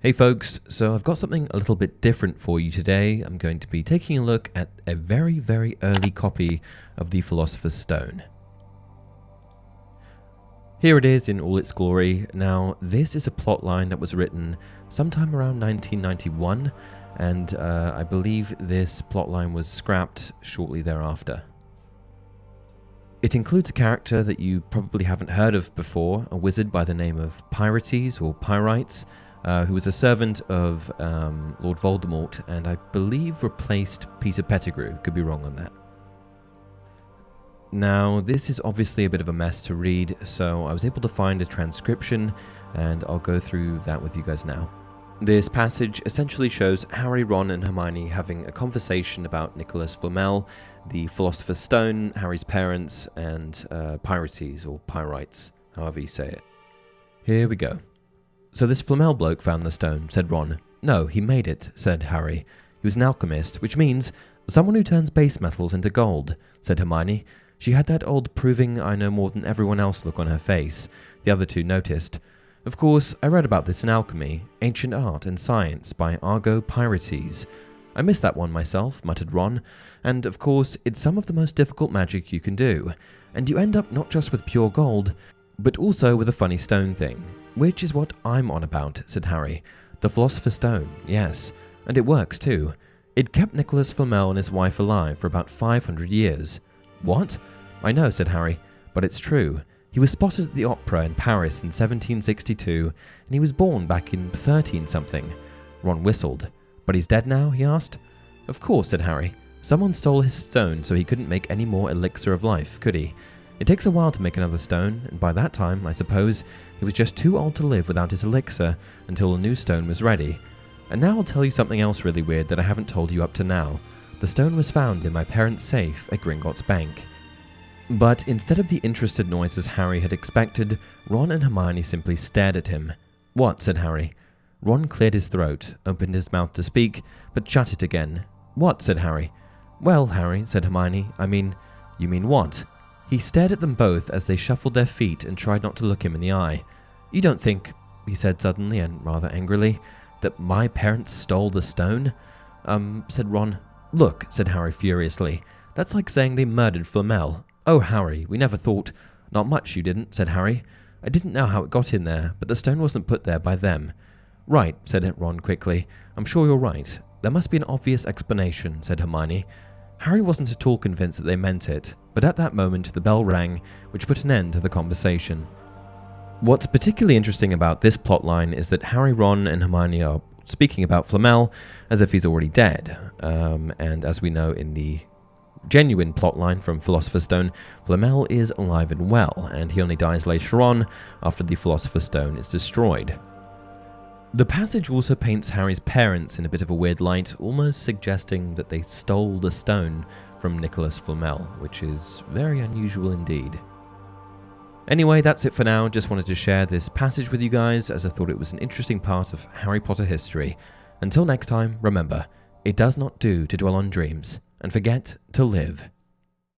Hey folks, so I've got something a little bit different for you today. I'm going to be taking a look at a very, very early copy of the Philosopher's Stone. Here it is in all its glory. Now, this is a plotline that was written sometime around 1991, and I believe this plotline was scrapped shortly thereafter. It includes a character that you probably haven't heard of before, a wizard by the name of Pyrates or Pyrites, who was a servant of Lord Voldemort, and I believe replaced Peter Pettigrew. Could be wrong on that. Now, this is obviously a bit of a mess to read, so I was able to find a transcription, and I'll go through that with you guys now. This passage essentially shows Harry, Ron, and Hermione having a conversation about Nicholas Flamel, the Philosopher's Stone, Harry's parents, and Pyrates, or Pyrites, however you say it. Here we go. "So this Flamel bloke found the stone," said Ron. "No, he made it," said Harry. "He was an alchemist, which means someone who turns base metals into gold," said Hermione. She had that old proving I know more than everyone else look on her face. The other two noticed. "Of course, I read about this in Alchemy, Ancient Art and Science by Argo Pyrates. I missed that one myself," muttered Ron. "And, of course, it's some of the most difficult magic you can do. And you end up not just with pure gold, but also with a funny stone thing. Which is what I'm on about," said Harry. "The Philosopher's Stone, yes. And it works too. It kept Nicholas Flamel and his wife alive for about 500 years. "What?" "I know," said Harry, "but it's true. He was spotted at the opera in Paris in 1762, and he was born back in 13-something. Ron whistled. "But he's dead now?" he asked. "Of course," said Harry. "Someone stole his stone so he couldn't make any more elixir of life, could he? It takes a while to make another stone, and by that time, I suppose, he was just too old to live without his elixir until a new stone was ready. And now I'll tell you something else really weird that I haven't told you up to now. The stone was found in my parents' safe at Gringotts Bank." But instead of the interested noises Harry had expected, Ron and Hermione simply stared at him. "What?" said Harry. Ron cleared his throat, opened his mouth to speak, but shut it again. "What?" said Harry. "Well, Harry," said Hermione, "You mean what?" He stared at them both as they shuffled their feet and tried not to look him in the eye. "You don't think," he said suddenly and rather angrily, "that my parents stole the stone?" Said Ron. "Look," said Harry furiously, "that's like saying they murdered Flamel. Oh, Harry, we never thought—" "Not much you didn't," said Harry. "I didn't know how it got in there, but the stone wasn't put there by them." "Right," said Ron quickly. "I'm sure you're right. There must be an obvious explanation," said Hermione. Harry wasn't at all convinced that they meant it, but at that moment the bell rang, which put an end to the conversation. What's particularly interesting about this plotline is that Harry, Ron, and Hermione are speaking about Flamel as if he's already dead, and as we know in the genuine plotline from Philosopher's Stone, Flamel is alive and well, and he only dies later on after the Philosopher's Stone is destroyed. The passage also paints Harry's parents in a bit of a weird light, almost suggesting that they stole the stone from Nicholas Flamel, which is very unusual indeed. Anyway, that's it for now. Just wanted to share this passage with you guys as I thought it was an interesting part of Harry Potter history. Until next time, remember, it does not do to dwell on dreams and forget to live.